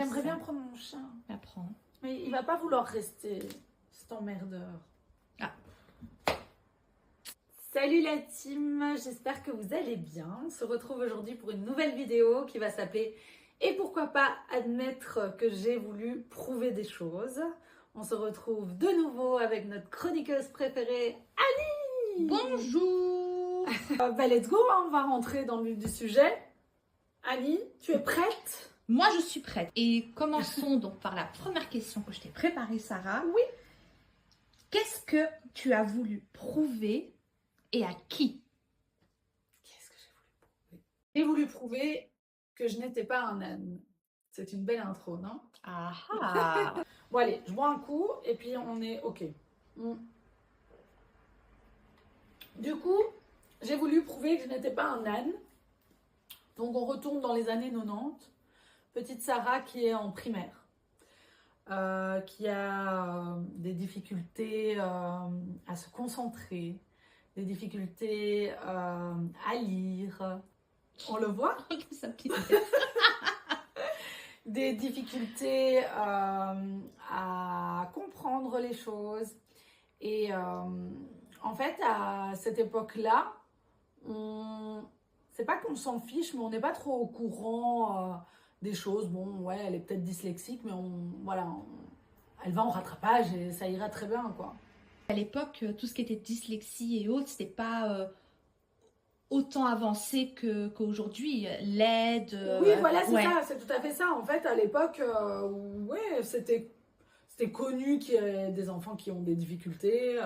j'aimerais bien prendre mon chat. La prends. Mais il va pas vouloir rester, cet emmerdeur. Ah. Salut la team, j'espère que vous allez bien. On se retrouve aujourd'hui pour une nouvelle vidéo qui va s'appeler « Et pourquoi pas admettre que j'ai voulu prouver des choses ?» On se retrouve de nouveau avec notre chroniqueuse préférée, Annie. Bonjour. Let's go, hein, on va rentrer dans le vif du sujet. Annie, tu es prête? Moi, je suis prête. Et commençons donc par la première question que je t'ai préparée, Sarah. Oui. Qu'est-ce que tu as voulu prouver et à qui? Qu'est-ce que j'ai voulu prouver? J'ai voulu prouver que je n'étais pas un âne. C'est une belle intro, non? Ah ah. Bon allez, je bois un coup et puis on est ok. Du coup, j'ai voulu prouver que je n'étais pas un âne. Donc on retourne dans les années 90. Petite Sarah qui est en primaire. Qui a des difficultés à se concentrer, des difficultés à lire. On le voit? Sa petite tête. Des difficultés à comprendre les choses. Et en fait, à cette époque-là, c'est pas qu'on s'en fiche, mais on n'est pas trop au courant des choses. Bon, ouais, elle est peut-être dyslexique, mais elle va en rattrapage et ça ira très bien, quoi. À l'époque, tout ce qui était dyslexie et autres, c'était pas autant avancé qu'aujourd'hui. L'aide. Oui, voilà, c'est ouais. ça, c'est tout à fait ça. En fait, à l'époque, ouais, c'était connu qu'il y ait des enfants qui ont des difficultés,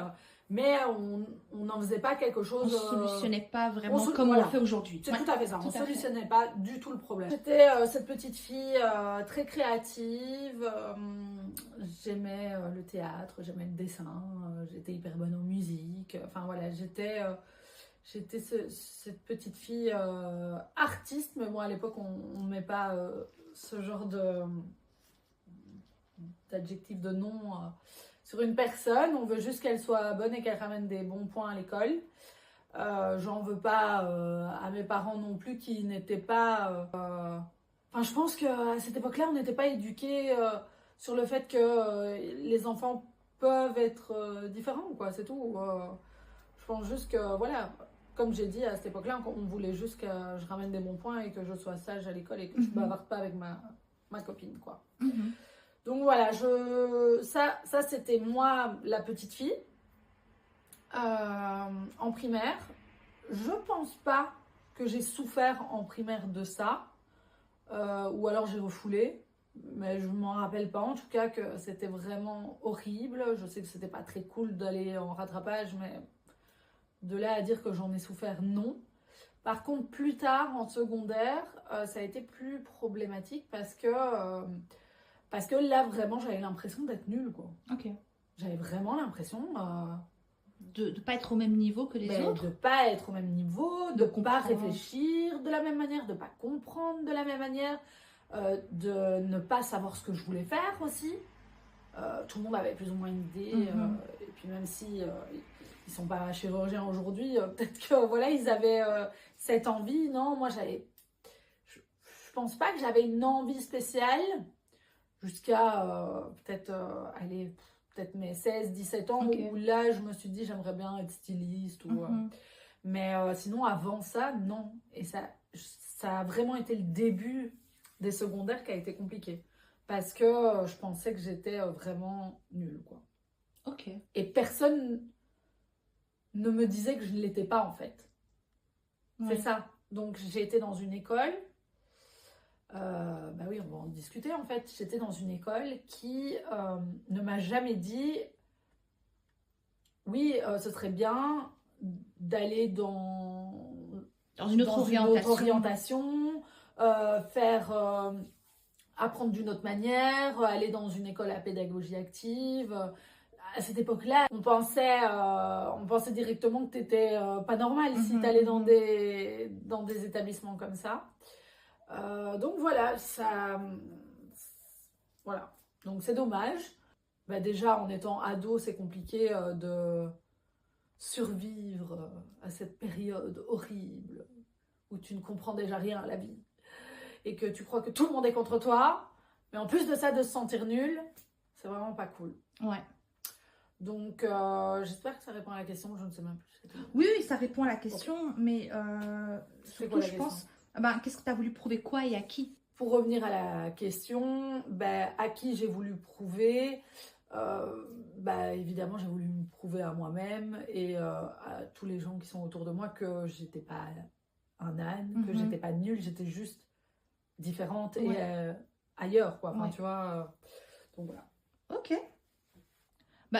mais on n'en faisait pas quelque On chose. ne solutionnait pas vraiment comme voilà. on le fait aujourd'hui. C'est Ouais, tout à fait ça, on ne tout à fait. solutionnait pas du tout le problème. J'étais cette petite fille très créative, j'aimais le théâtre, j'aimais le dessin, j'étais hyper bonne en musique, enfin voilà, j'étais cette petite fille artiste, mais bon à l'époque on ne met pas ce genre d'adjectif, de nom sur une personne, on veut juste qu'elle soit bonne et qu'elle ramène des bons points à l'école. J'en veux pas à mes parents non plus qui n'étaient pas... Enfin, je pense qu'à cette époque-là, on n'était pas éduqués sur le fait que les enfants peuvent être différents, quoi, c'est tout. Je pense juste que, voilà, comme j'ai dit, à cette époque-là, on voulait juste que je ramène des bons points et que je sois sage à l'école et que je ne bavarde pas avec ma copine, quoi. Donc voilà, ça c'était moi, la petite fille. En primaire, je pense pas que j'ai souffert en primaire de ça, ou alors j'ai refoulé, mais je m'en rappelle pas en tout cas que c'était vraiment horrible. Je sais que c'était pas très cool d'aller en rattrapage, mais de là à dire que j'en ai souffert, non. Par contre, plus tard en secondaire, ça a été plus problématique parce que là vraiment j'avais l'impression d'être nulle, quoi. Ok. J'avais vraiment l'impression De ne pas être au même niveau que les autres. de ne pas être au même niveau, de ne pas comprendre. réfléchir de la même manière, de ne pas comprendre de la même manière, de ne pas savoir ce que je voulais faire aussi. Tout le monde avait plus ou moins une idée, et puis même si ils sont pas chirurgiens aujourd'hui, peut-être que voilà, ils avaient cette envie. Non, moi je pense pas que j'avais une envie spéciale jusqu'à peut-être mes 16-17 ans, Okay. où là, je me suis dit, j'aimerais bien être styliste. Mais sinon, avant ça, non. Et ça a vraiment été le début des secondaires qui a été compliqué. Parce que je pensais que j'étais vraiment nulle, quoi. Ok. Et personne ne me disait que je ne l'étais pas, en fait. Ouais. C'est ça. Donc, j'ai été dans une école... bah oui, on va en discuter en fait. J'étais dans une école qui ne m'a jamais dit oui, ce serait bien d'aller dans une autre orientation, apprendre d'une autre manière, aller dans une école à pédagogie active. À cette époque-là, on pensait directement que tu n'étais pas normal si tu allais dans des établissements comme ça. Donc voilà, voilà. Donc c'est dommage. Bah déjà, en étant ado, c'est compliqué de survivre à cette période horrible où tu ne comprends déjà rien à la vie et que tu crois que tout le monde est contre toi. Mais en plus de ça, de se sentir nul, c'est vraiment pas cool. Ouais. Donc, j'espère que ça répond à la question, je ne sais même plus. Oui, oui, ça répond à la question, Okay. mais C'est quoi surtout, la je pense, qu'est-ce que tu as voulu prouver quoi et à qui? Pour revenir à la question, à qui j'ai voulu prouver, évidemment, j'ai voulu me prouver à moi-même et à tous les gens qui sont autour de moi que j'étais pas un âne, que j'étais pas nulle, j'étais juste différente et ailleurs, quoi. Enfin, tu vois, donc voilà. Ok.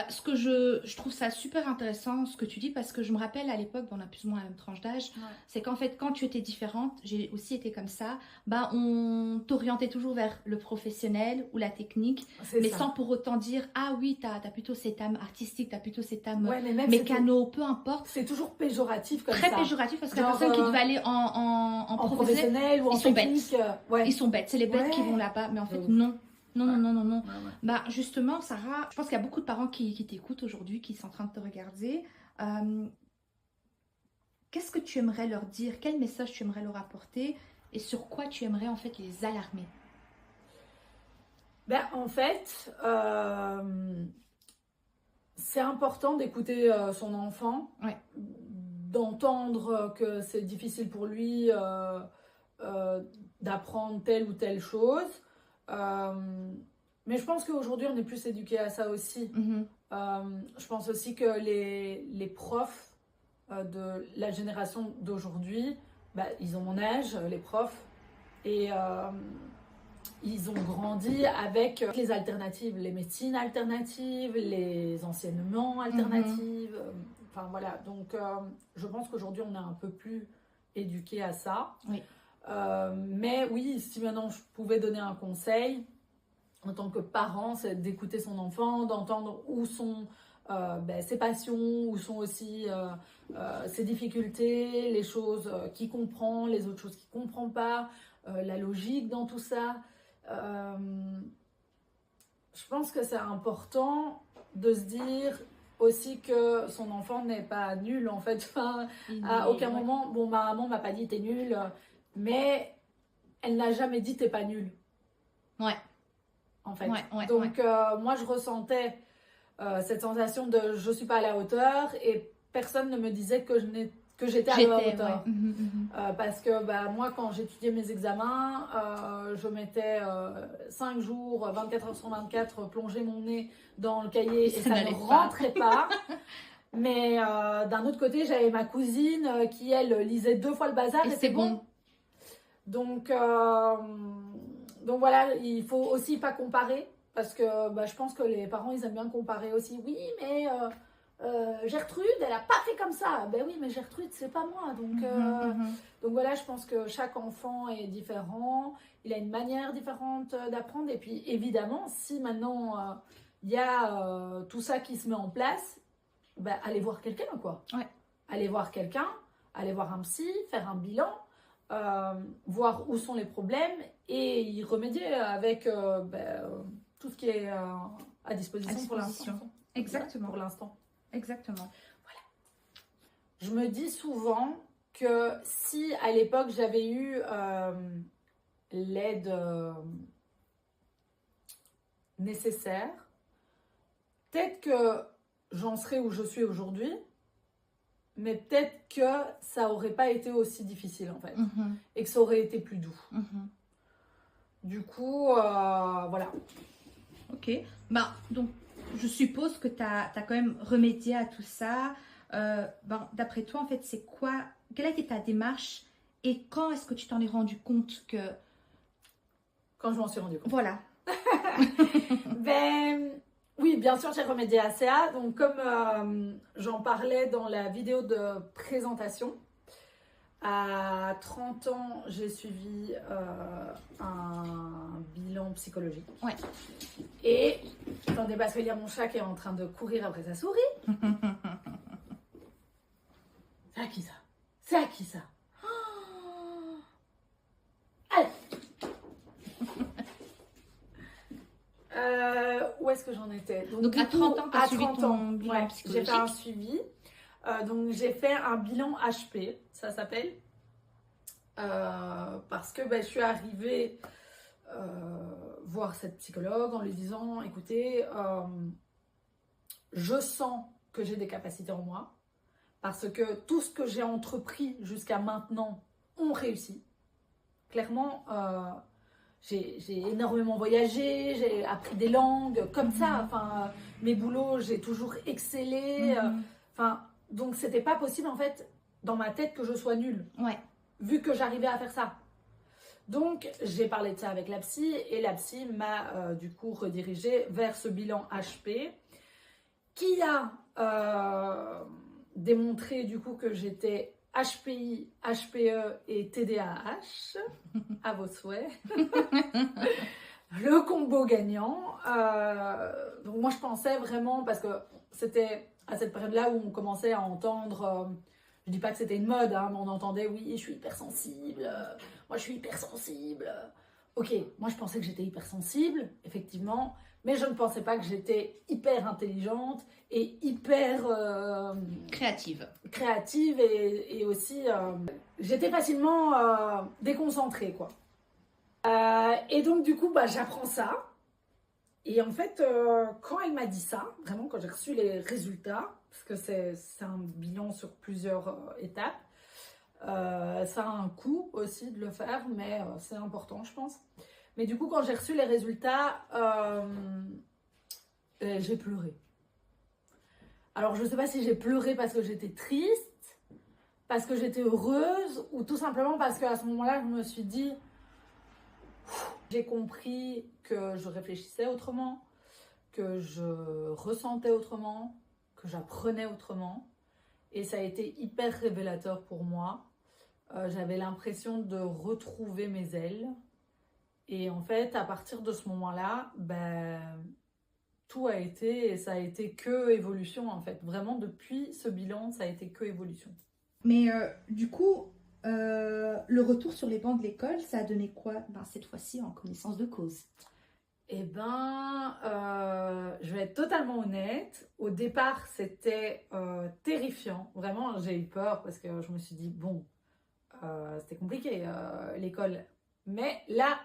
Ce que je trouve ça super intéressant ce que tu dis parce que je me rappelle à l'époque, on a plus ou moins la même tranche d'âge, c'est qu'en fait quand tu étais différente, j'ai aussi été comme ça, on t'orientait toujours vers le professionnel ou la technique, mais ça. sans pour autant dire ah oui t'as plutôt cette âme artistique, t'as plutôt cette âme mais mécano, peu importe. C'est toujours péjoratif comme Très ça. Très péjoratif parce que la personne qui devait aller en professionnel ou en technique, ils sont bêtes, c'est les bêtes qui vont là-bas, mais en fait non. Non. Justement, Sarah, je pense qu'il y a beaucoup de parents qui t'écoutent aujourd'hui, qui sont en train de te regarder. Qu'est-ce que tu aimerais leur dire? Quel message tu aimerais leur apporter? Et sur quoi tu aimerais en fait les alarmer? En fait, c'est important d'écouter son enfant, d'entendre que c'est difficile pour lui d'apprendre telle ou telle chose. Mais je pense qu'aujourd'hui, on est plus éduqué à ça aussi. Je pense aussi que les profs de la génération d'aujourd'hui, ils ont mon âge, les profs, et ils ont grandi avec les alternatives, les médecines alternatives, les enseignements alternatifs. Enfin voilà, donc je pense qu'aujourd'hui, on est un peu plus éduqué à ça. Oui. Mais oui, si maintenant je pouvais donner un conseil en tant que parent, c'est d'écouter son enfant, d'entendre où sont ses passions, où sont aussi ses difficultés, les choses qu'il comprend, les autres choses qu'il ne comprend pas, la logique dans tout ça. Je pense que c'est important de se dire aussi que son enfant n'est pas nul en fait. Enfin, à aucun moment, ma maman m'a pas dit t'es nul, mais elle n'a jamais dit t'es pas nul. En fait. Donc moi je ressentais cette sensation de je suis pas à la hauteur et personne ne me disait que j'étais à la hauteur. Parce que moi quand j'étudiais mes examens, je mettais 5 jours, 24 heures sur 24, plonger mon nez dans le cahier et ça ne rentrait pas. Mais d'un autre côté, j'avais ma cousine qui, elle, lisait 2 fois le bazar et c'est bon. Donc voilà, il faut aussi pas comparer. Parce que je pense que les parents, ils aiment bien comparer aussi. Oui, mais Gertrude, elle a pas fait comme ça. Ben oui, mais Gertrude, c'est pas moi. Donc voilà, je pense que chaque enfant est différent. Il a une manière différente d'apprendre. Et puis, évidemment, si maintenant, il y a tout ça qui se met en place, allez voir quelqu'un, quoi. Allez voir quelqu'un, allez voir un psy, faire un bilan, voir où sont les problèmes et y remédier avec tout ce qui est à disposition pour l'instant. Exactement. Pour l'instant. Exactement. Voilà. Je me dis souvent que si à l'époque j'avais eu l'aide nécessaire, peut-être que j'en serais où je suis aujourd'hui, mais peut-être que ça aurait pas été aussi difficile en fait, et que ça aurait été plus doux. Du coup, voilà. Ok, donc je suppose que tu as quand même remédié à tout ça. D'après toi, en fait, quelle a été ta démarche et quand est-ce que tu t'en es rendu compte que... Quand je m'en suis rendu compte. Voilà. Oui, bien sûr, j'ai remédié à ça. Donc, comme j'en parlais dans la vidéo de présentation, à 30 ans, j'ai suivi un bilan psychologique. Et, attendez, parce qu'il y a mon chat qui est en train de courir après sa souris. C'est à qui ça? C'est à qui ça? Allez. Où est-ce que j'en étais? Donc à 30 ans, tu as suivi ton bilan psychologique. J'ai fait un suivi. Donc j'ai fait un bilan HP, ça s'appelle. Parce que je suis arrivée voir cette psychologue en lui disant, écoutez, je sens que j'ai des capacités en moi, parce que tout ce que j'ai entrepris jusqu'à maintenant ont réussi. Clairement, j'ai énormément voyagé, j'ai appris des langues, comme ça. Enfin, mes boulots, j'ai toujours excellé. Donc, c'était pas possible, en fait, dans ma tête, que je sois nulle. Ouais. Vu que j'arrivais à faire ça. Donc, j'ai parlé de ça avec la psy, et la psy m'a, du coup, redirigée vers ce bilan HP, qui a démontré, du coup, que j'étais HPI, HPE et TDAH, à vos souhaits. Le combo gagnant. Donc moi, je pensais vraiment, parce que c'était à cette période-là où on commençait à entendre, je dis pas que c'était une mode, hein, mais on entendait, oui, je suis hypersensible, moi je suis hypersensible. Ok, moi je pensais que j'étais hypersensible, effectivement, mais je ne pensais pas que j'étais hyper intelligente et hyper créative et aussi j'étais facilement déconcentrée, quoi. Et donc du coup j'apprends ça, et en fait quand elle m'a dit ça, vraiment quand j'ai reçu les résultats, parce que c'est un bilan sur plusieurs étapes, ça a un coût aussi de le faire, mais c'est important, je pense. Mais du coup, quand j'ai reçu les résultats, j'ai pleuré. Alors, je ne sais pas si j'ai pleuré parce que j'étais triste, parce que j'étais heureuse, ou tout simplement parce qu'à ce moment-là, je me suis dit, j'ai compris que je réfléchissais autrement, que je ressentais autrement, que j'apprenais autrement. Et ça a été hyper révélateur pour moi. J'avais l'impression de retrouver mes ailes. Et en fait, à partir de ce moment-là, tout a été, et ça a été que évolution en fait. Vraiment, depuis ce bilan, ça a été que évolution. Mais du coup, le retour sur les bancs de l'école, ça a donné quoi cette fois-ci en connaissance de cause? Je vais être totalement honnête. Au départ, c'était terrifiant. Vraiment, j'ai eu peur parce que je me suis dit, bon, c'était compliqué l'école. Mais là,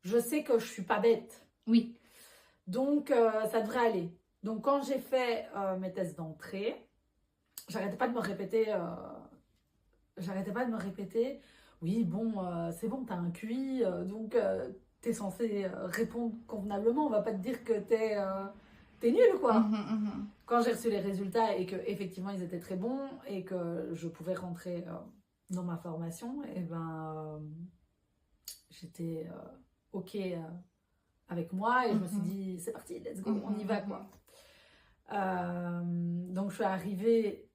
je sais que je suis pas bête. Oui. Donc, ça devrait aller. Donc, quand j'ai fait mes tests d'entrée, j'arrêtais pas de me répéter, oui, bon, c'est bon, t'as un QI, donc t'es censé répondre convenablement. On va pas te dire que t'es nul, quoi. Quand j'ai reçu les résultats et que effectivement ils étaient très bons et que je pouvais rentrer dans ma formation, et j'étais ok avec moi, et je me suis dit c'est parti, let's go, on y va, quoi. Donc je suis arrivée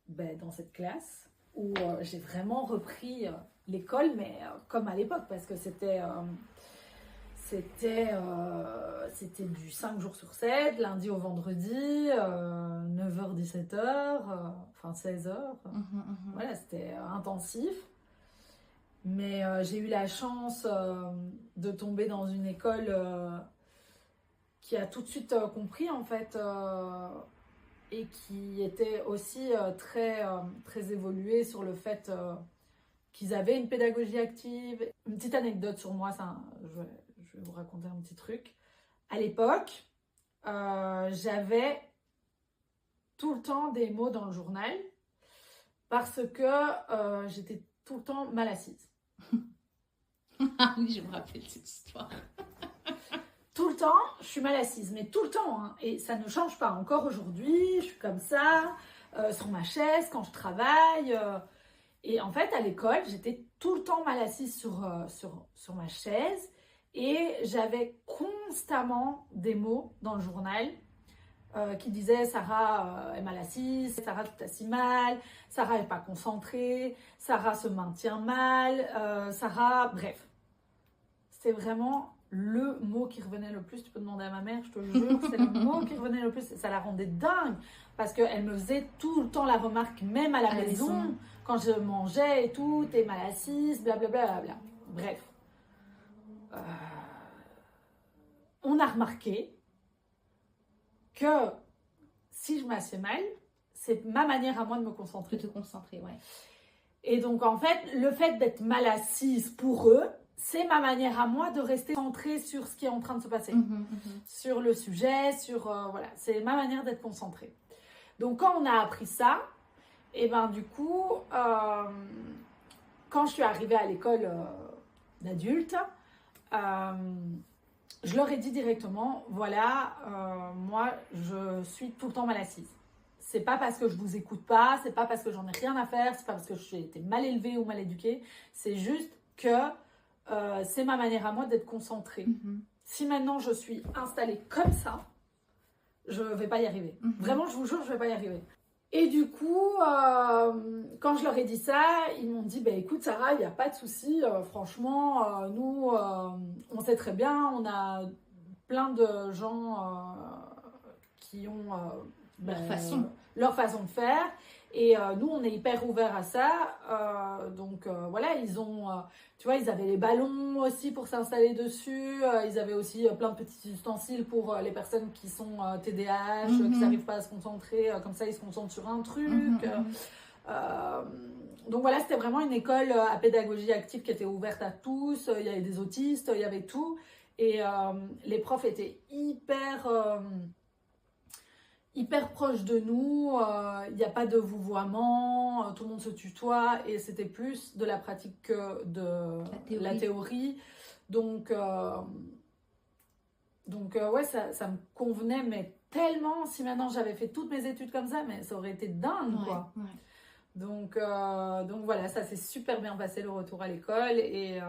dans cette classe où j'ai vraiment repris l'école, mais comme à l'époque, parce que c'était du 5 jours sur 7, lundi au vendredi, 9h, 17h, enfin 16h. Voilà, c'était intensif. Mais j'ai eu la chance de tomber dans une école qui a tout de suite compris, en fait, et qui était aussi très évoluée sur le fait qu'ils avaient une pédagogie active. Une petite anecdote sur moi, je vais vous raconter un petit truc. À l'époque, j'avais tout le temps des mots dans le journal parce que j'étais tout le temps mal assise. Ah oui, je me rappelle cette histoire. Tout le temps, je suis mal assise, mais tout le temps, hein, et ça ne change pas. Encore aujourd'hui, je suis comme ça, sur ma chaise, quand je travaille. Et en fait, à l'école, j'étais tout le temps mal assise sur ma chaise, et j'avais constamment des mots dans le journal qui disaient Sarah est mal assise, Sarah tout assis mal, Sarah n'est pas concentrée, Sarah se maintient mal, Sarah, bref. C'est vraiment le mot qui revenait le plus. Tu peux demander à ma mère, je te jure, c'est le mot qui revenait le plus. Ça la rendait dingue parce qu'elle me faisait tout le temps la remarque, même à la maison, quand je mangeais et tout, t'es mal assise, blablabla. Bla, bla, bla. Bref. On a remarqué que si je m'assieds mal, c'est ma manière à moi de me concentrer. De te concentrer, ouais. Et donc, en fait, le fait d'être mal assise pour eux, c'est ma manière à moi de rester centrée sur ce qui est en train de se passer, sur le sujet, voilà, c'est ma manière d'être concentrée. Donc quand on a appris ça, et ben du coup, quand je suis arrivée à l'école d'adulte, je leur ai dit directement, voilà, moi je suis tout le temps mal assise. C'est pas parce que je vous écoute pas, c'est pas parce que j'en ai rien à faire, c'est pas parce que j'ai été mal élevée ou mal éduquée, c'est juste que c'est ma manière à moi d'être concentrée. Si maintenant je suis installée comme ça, je vais pas y arriver. Vraiment, je vous jure, je vais pas y arriver. Et du coup, quand je leur ai dit ça, ils m'ont dit, bah, écoute Sarah, il n'y a pas de souci, franchement, nous, on sait très bien, on a plein de gens qui ont leur façon de faire. Et nous, on est hyper ouverts à ça. Donc voilà, ils ont, tu vois, ils avaient les ballons aussi pour s'installer dessus. Ils avaient aussi plein de petits ustensiles pour les personnes qui sont TDAH, qui n'arrivent pas à se concentrer. Comme ça, ils se concentrent sur un truc. Donc voilà, c'était vraiment une école à pédagogie active qui était ouverte à tous. Il y avait des autistes, il y avait tout. Et les profs étaient hyper proche de nous, il n'y a pas de vouvoiement, tout le monde se tutoie et c'était plus de la pratique que de la théorie. Donc ouais, ça me convenait, mais tellement, si maintenant j'avais fait toutes mes études comme ça, mais ça aurait été dingue, quoi. Ouais. Donc voilà, ça s'est super bien passé le retour à l'école et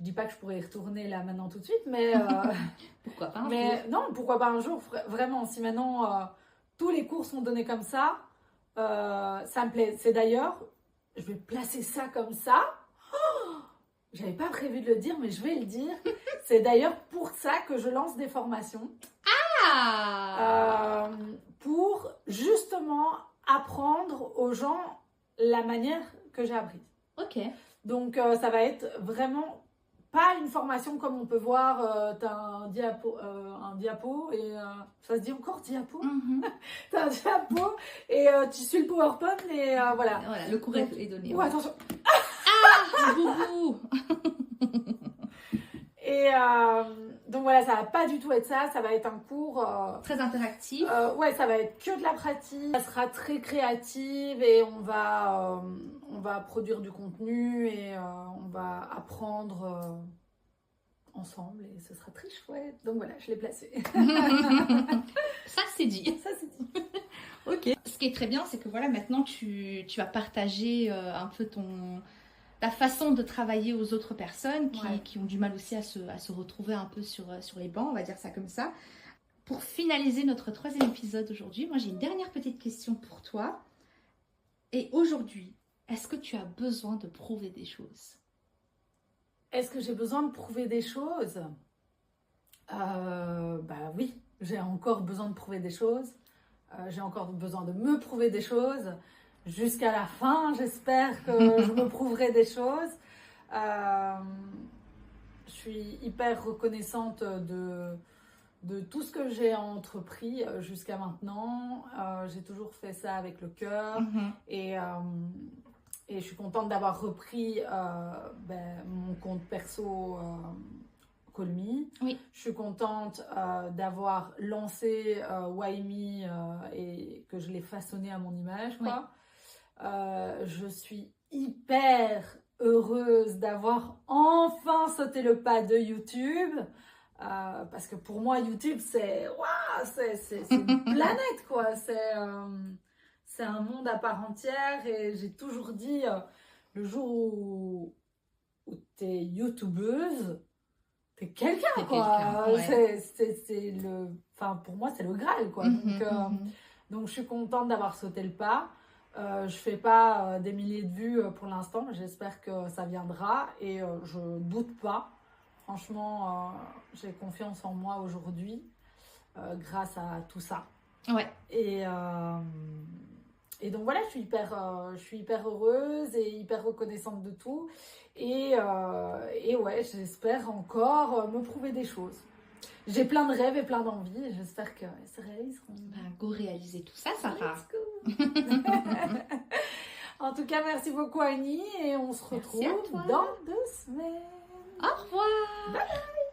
je dis pas que je pourrais y retourner là maintenant tout de suite, mais pourquoi pas un jour. Non, pourquoi pas un jour, vraiment, si maintenant tous les cours sont donnés comme ça me plaît. C'est d'ailleurs, je vais placer ça comme ça. Oh, j'avais pas prévu de le dire, mais je vais le dire. C'est d'ailleurs pour ça que je lance des formations. Pour justement apprendre aux gens la manière que j'ai apprise. Ok. Donc ça va être vraiment pas une formation comme on peut voir, t'as un diapo et ça se dit encore diapo. T'as un diapo et tu suis le PowerPoint et voilà. Voilà, le cours est donné. Ouais, attention. Boubou. Et donc voilà, ça va pas du tout être ça, ça va être un cours très interactif. Ouais, ça va être que de la pratique, ça sera très créative et on va produire du contenu et on va apprendre ensemble et ce sera très chouette. Donc voilà, je l'ai placé. Ça c'est dit. Ça c'est dit. Ok. Ce qui est très bien, c'est que voilà, maintenant tu vas partager un peu ta façon de travailler aux autres personnes qui ont du mal aussi à se retrouver un peu sur les bancs, on va dire ça comme ça. Pour finaliser notre 3e épisode aujourd'hui, moi j'ai une dernière petite question pour toi. Et aujourd'hui, est-ce que tu as besoin de prouver des choses? Est-ce que j'ai besoin de prouver des choses? Bah oui, j'ai encore besoin de prouver des choses. J'ai encore besoin de me prouver des choses. Jusqu'à la fin, j'espère que je me prouverai des choses. Je suis hyper reconnaissante de tout ce que j'ai entrepris jusqu'à maintenant. J'ai toujours fait ça avec le cœur. Et je suis contente d'avoir repris mon compte perso Call Me. Oui. Je suis contente d'avoir lancé Whyme et que je l'ai façonné à mon image, quoi. Oui. Je suis hyper heureuse d'avoir enfin sauté le pas de YouTube parce que pour moi YouTube c'est une planète, quoi. C'est un monde à part entière et j'ai toujours dit le jour où t'es youtubeuse, t'es quelqu'un, quoi. Pour moi c'est le Graal, quoi. Donc je suis contente d'avoir sauté le pas. Je fais pas des milliers de vues pour l'instant, mais j'espère que ça viendra et je doute pas. Franchement, j'ai confiance en moi aujourd'hui grâce à tout ça. Ouais. Et donc voilà, je suis hyper heureuse et hyper reconnaissante de tout. Et ouais, j'espère encore me prouver des choses. J'ai plein de rêves et plein d'envies et j'espère qu'ils se réaliseront. Go réaliser tout ça, Sarah. Let's go. En tout cas, merci beaucoup Annie et on se retrouve dans 2 semaines. Au revoir. Bye bye.